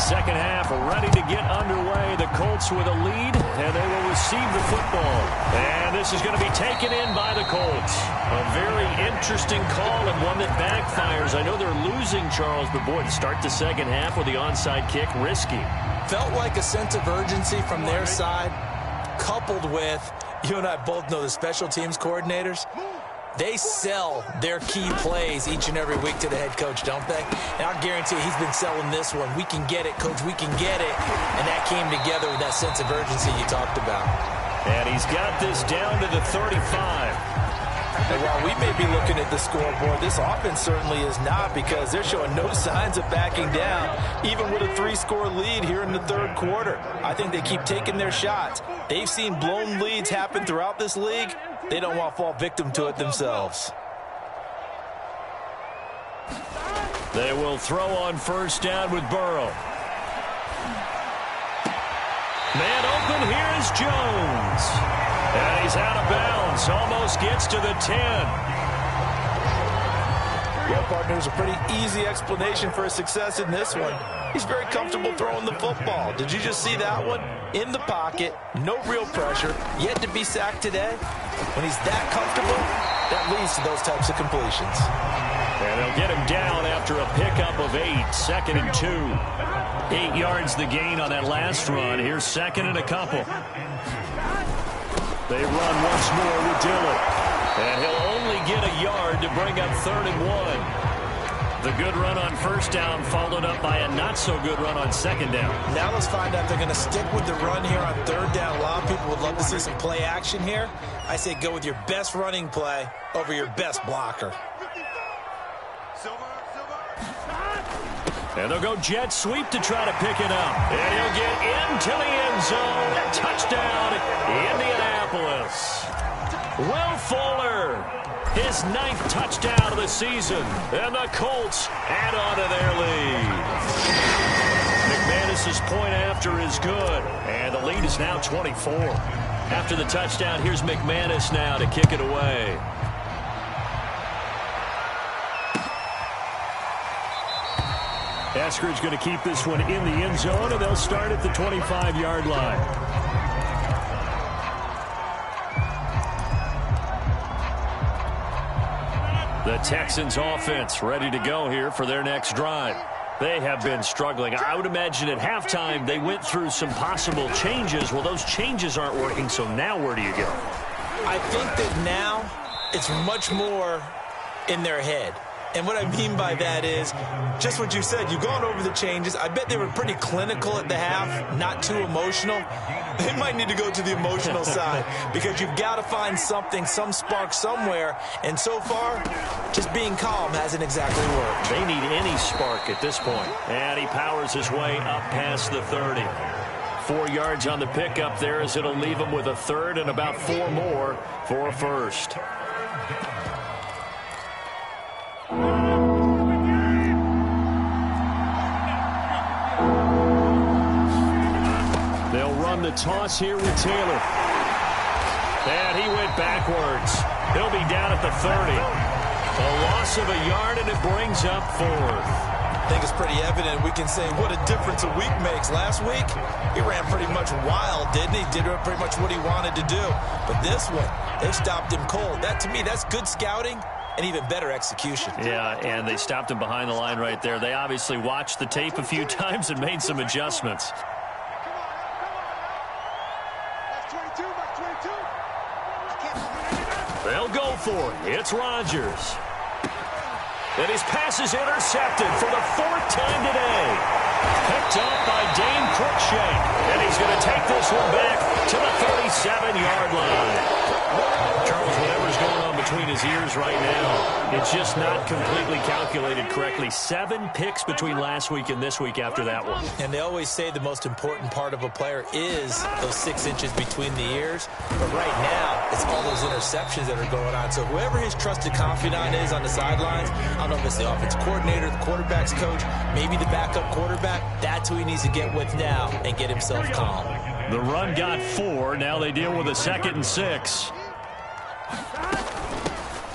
Second half ready to get underway. The Colts with a lead, and they will receive the football. And this is going to be taken in by the Colts. A very interesting call and one that backfires. I know they're losing, Charles, but boy, to start the second half with the onside kick, risky. Felt like a sense of urgency from their side, coupled with, you and I both know the special teams coordinators. They sell their key plays each and every week to the head coach, don't they? And I guarantee he's been selling this one. We can get it, coach, we can get it. And that came together with that sense of urgency you talked about. And he's got this down to the 35. And while we may be looking at the scoreboard, this offense certainly is not, because they're showing no signs of backing down, even with a 3-score lead here in the third quarter. I think they keep taking their shots. They've seen blown leads happen throughout this league. They don't want to fall victim to it themselves. They will throw on first down with Burrow. Man open, here is Jones. And he's out of bounds, almost gets to the 10. Well, partner, there's a pretty easy explanation for his success in this one. He's very comfortable throwing the football. Did you just see that one? In the pocket, no real pressure, yet to be sacked today. When he's that comfortable, that leads to those types of completions. And they'll get him down after a pickup of 8, 2nd and 2. 8 yards the gain on that last run. Here's 2nd and a couple. They run once more with Dillon. And he'll only get a yard to bring up 3rd and 1. The good run on first down followed up by a not-so-good run on 2nd down. Now let's find out if they're going to stick with the run here on 3rd down. A lot of people would love to see some play action here. I say go with your best running play over your best blocker. And they'll go jet sweep to try to pick it up. And he'll get into the end zone. Touchdown, Indianapolis. Will Fuller, his 9th touchdown of the season. And the Colts add on to their lead. McManus's point after is good. And the lead is now 24. After the touchdown, here's McManus now to kick it away. Eskridge going to keep this one in the end zone, and they'll start at the 25-yard line. The Texans offense ready to go here for their next drive. They have been struggling. I would imagine at halftime they went through some possible changes. Well, those changes aren't working, so now where do you go? I think that now it's much more in their head. And what I mean by that is just what you said. You've gone over the changes. I bet they were pretty clinical at the half, not too emotional. They might need to go to the emotional side, because you've got to find something, some spark somewhere. And so far, just being calm hasn't exactly worked. They need any spark at this point. And he powers his way up past the 30. 4 yards on the pickup there, as it'll leave him with a 3rd and about 4 more for a 1st. They'll run the toss here with Taylor. And he went backwards. He'll be down at the 30. A loss of a yard, and it brings up 4th. I think it's pretty evident. We can say what a difference a week makes. Last week, he ran pretty much wild, didn't he? Did pretty much what he wanted to do. But this one, they stopped him cold. That, to me, that's good scouting and even better execution. Yeah, and they stopped him behind the line right there. They obviously watched the tape a few times and made some adjustments. They'll go for it. It's Rodgers. And his pass is intercepted for the 4th time today. Picked up by Dane Cruikshank. And he's going to take this one back to the 37-yard line. Charles, whatever's going on between his ears right now, it's just not completely calculated correctly. 7 picks between last week and this week after that one. And they always say the most important part of a player is those 6 inches between the ears. But right now, it's all those interceptions that are going on. So whoever his trusted confidant is on the sidelines, I don't know if it's the offense coordinator, the quarterback's coach, maybe the backup quarterback, that's who he needs to get with now and get himself calm. The run got 4. Now they deal with a 2nd and 6.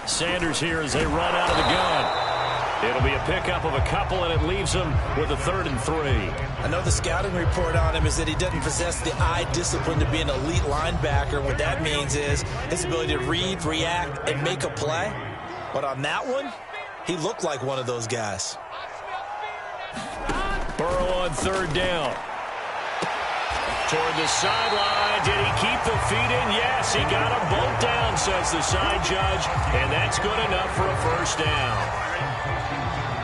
Sanders here as they run out of the gun. It'll be a pickup of a couple, and it leaves him with a 3rd and 3. I know the scouting report on him is that he doesn't possess the eye discipline to be an elite linebacker. What that means is his ability to read, react, and make a play. But on that one, he looked like one of those guys. Burrow on 3rd down. Toward the sideline. Did he keep the feet in? Yes, he got them both down, says the side judge. And that's good enough for a 1st down.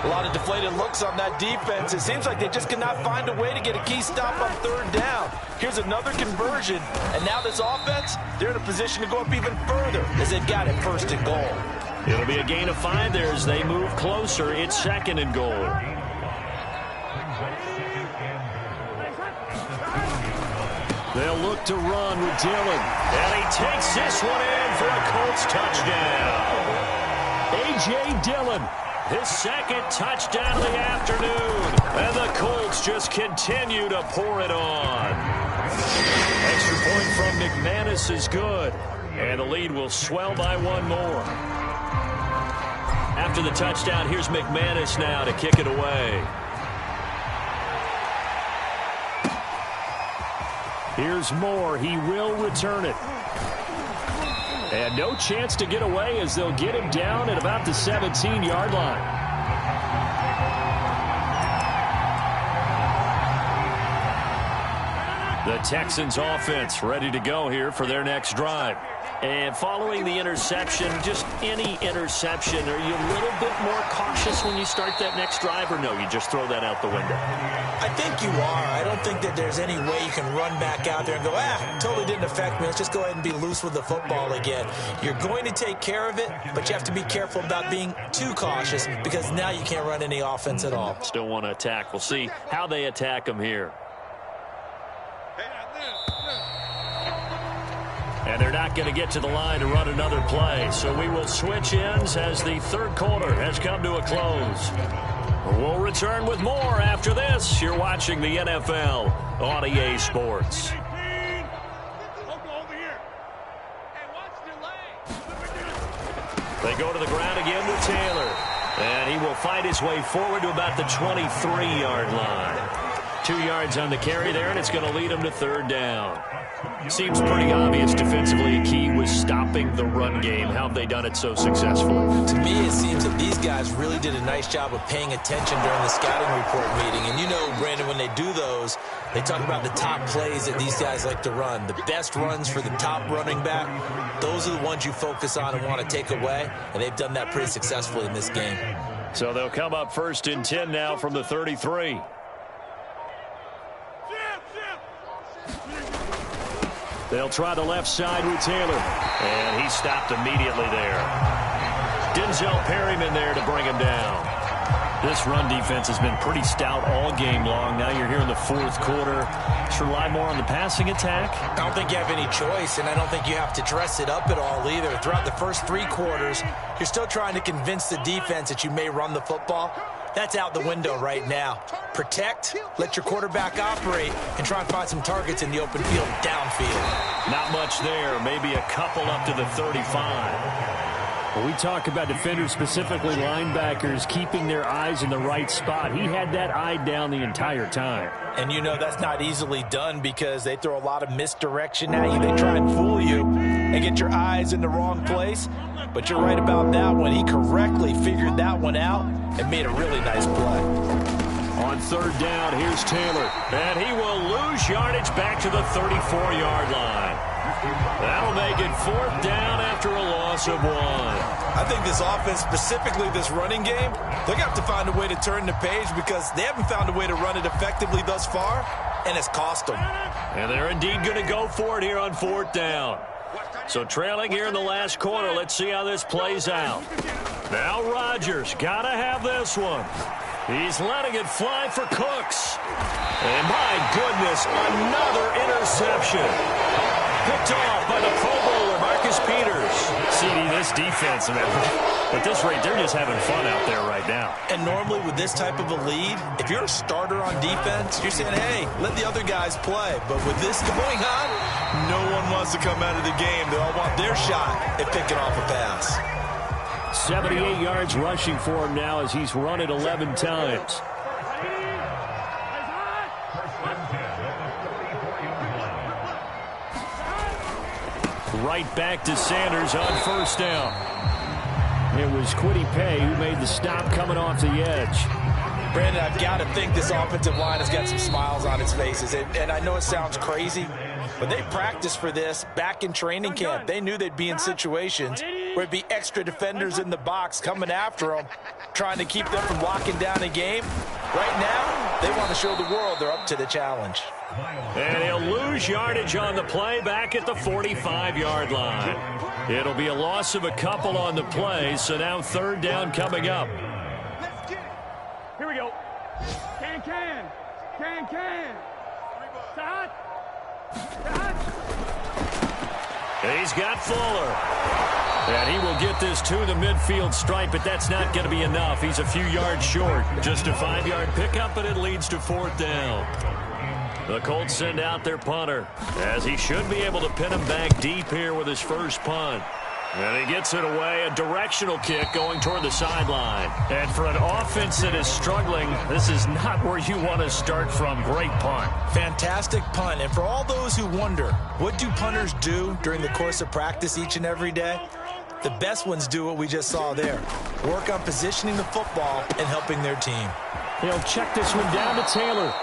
A lot of deflated looks on that defense. It seems like they just cannot find a way to get a key stop on 3rd down. Here's another conversion. And now this offense, they're in a position to go up even further as they've got it 1st and goal. It'll be a gain of 5 there as they move closer. It's 2nd and goal. They'll look to run with Dillon. And he takes this one in for a Colts touchdown. A.J. Dillon, his 2nd touchdown of the afternoon. And the Colts just continue to pour it on. Extra point from McManus is good. And the lead will swell by 1 more. After the touchdown, here's McManus now to kick it away. Here's Moore. He will return it. And no chance to get away as they'll get him down at about the 17-yard line. The Texans offense ready to go here for their next drive. And following the interception, just any interception, are you a little bit more cautious when you start that next drive, or no, you just throw that out the window? I think you are. I don't think that there's any way you can run back out there and go, totally didn't affect me. Let's just go ahead and be loose with the football again. You're going to take care of it, but you have to be careful about being too cautious because now you can't run any offense at all. Still want to attack. We'll see how they attack them here. And they're not going to get to the line to run another play. So we will switch ends as the 3rd quarter has come to a close. We'll return with more after this. You're watching the NFL on EA Sports. They go to the ground again with Taylor. And he will fight his way forward to about the 23-yard line. 2 yards on the carry there, and it's going to lead him to 3rd down. Seems pretty obvious defensively a key was stopping the run game. How have they done it so successfully? To me, it seems that these guys really did a nice job of paying attention during the scouting report meeting. And you know, Brandon, when they do those, they talk about the top plays that these guys like to run. The best runs for the top running back, those are the ones you focus on and want to take away. And they've done that pretty successfully in this game. So they'll come up 1st and 10 now from the 33. They'll try the left side with Taylor. And he stopped immediately there. Denzel Perryman there to bring him down. This run defense has been pretty stout all game long. Now you're here in the 4th quarter. Should rely more on the passing attack? I don't think you have any choice, and I don't think you have to dress it up at all either. Throughout the first 3 quarters, you're still trying to convince the defense that you may run the football. That's out the window right now. Protect, let your quarterback operate, and try and find some targets in the open field downfield. Not much there. Maybe a couple up to the 35. When we talk about defenders, specifically linebackers, keeping their eyes in the right spot, he had that eye down the entire time. And you know that's not easily done because they throw a lot of misdirection at you. They try and fool you and get your eyes in the wrong place. But you're right about that one. He correctly figured that one out and made a really nice play. On 3rd down, here's Taylor. And he will lose yardage back to the 34-yard line. That'll make it 4th down after a loss of 1. I think this offense, specifically this running game, they're going to have to find a way to turn the page because they haven't found a way to run it effectively thus far, and it's cost them. And they're indeed going to go for it here on 4th down. So trailing here in the last quarter, let's see how this plays out. Now Rodgers got to have this one. He's letting it fly for Cooks. And my goodness, another interception. Picked off by the Pro Bowler, Marcus Peters. CD, this defense, man, at this rate, they're just having fun out there right now. And normally with this type of a lead, if you're a starter on defense, you're saying, hey, let the other guys play. But with this going on, no one wants to come out of the game. They all want their shot at picking off a pass. 78 yards rushing for him now as he's run it 11 times. Right back to Sanders on first down. It was Kwity Paye who made the stop coming off the edge. Brandon, I've got to think this offensive line has got some smiles on its faces. And I know it sounds crazy, but they practiced for this back in training camp. They knew they'd be in situations where it'd be extra defenders in the box coming after them, trying to keep them from locking down a game. Right now, they want to show the world they're up to the challenge. And he'll lose yardage on the play back at the 45-yard line. It'll be a loss of a couple on the play, so now third down coming up. Here we go. Can. He's got Fuller. And he will get this to the midfield stripe, but that's not going to be enough. He's a few yards short. Just a 5-yard pickup, and it leads to fourth down. The Colts send out their punter, as he should be able to pin him back deep here with his first punt. And he gets it away, a directional kick going toward the sideline. And for an offense that is struggling, this is not where you want to start from. Great punt. Fantastic punt. And for all those who wonder, what do punters do during the course of practice each and every day? The best ones do what we just saw there. Work on positioning the football and helping their team. He'll check this one down to Taylor.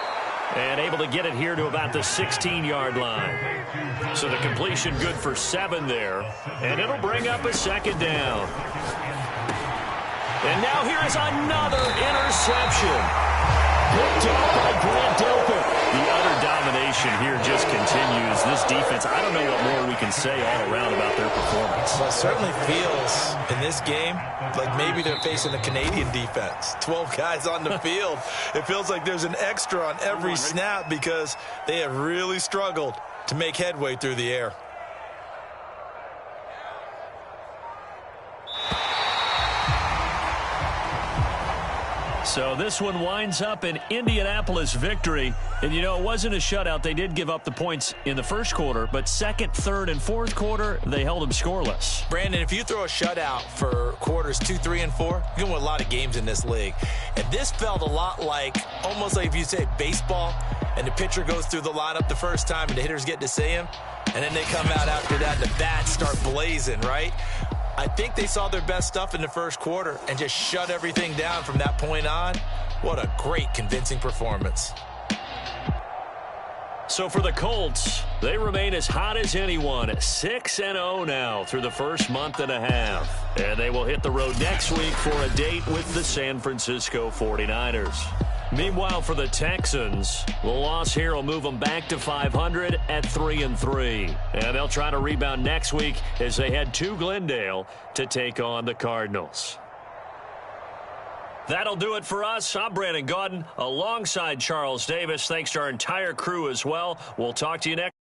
And able to get it here to about the 16-yard line. So the completion good for 7 there. And it'll bring up a second down. And now here is another interception. Picked up by Grant Delpit. The utter domination here just continues. This defense, I don't know what more we can say all around about their performance. Well, it certainly feels in this game like maybe they're facing a Canadian defense. 12 guys on the field. It feels like there's an extra on every snap because they have really struggled to make headway through the air. So this one winds up an Indianapolis victory. And, you know, it wasn't a shutout. They did give up the points in the first quarter, but second, third, and fourth quarter, they held them scoreless. Brandon, if you throw a shutout for quarters 2, 3, and 4, you can win a lot of games in this league. And this felt a lot like, almost like if you say baseball, and the pitcher goes through the lineup the first time, and the hitters get to see him, and then they come out after that, and the bats start blazing, right? I think they saw their best stuff in the first quarter and just shut everything down from that point on. What a great, convincing performance. So for the Colts, they remain as hot as anyone, 6-0 now through the first month and a half. And they will hit the road next week for a date with the San Francisco 49ers. Meanwhile, for the Texans, the loss here will move them back to 500 at 3-3. And they'll try to rebound next week as they head to Glendale to take on the Cardinals. That'll do it for us. I'm Brandon Gaudin alongside Charles Davis. Thanks to our entire crew as well. We'll talk to you next.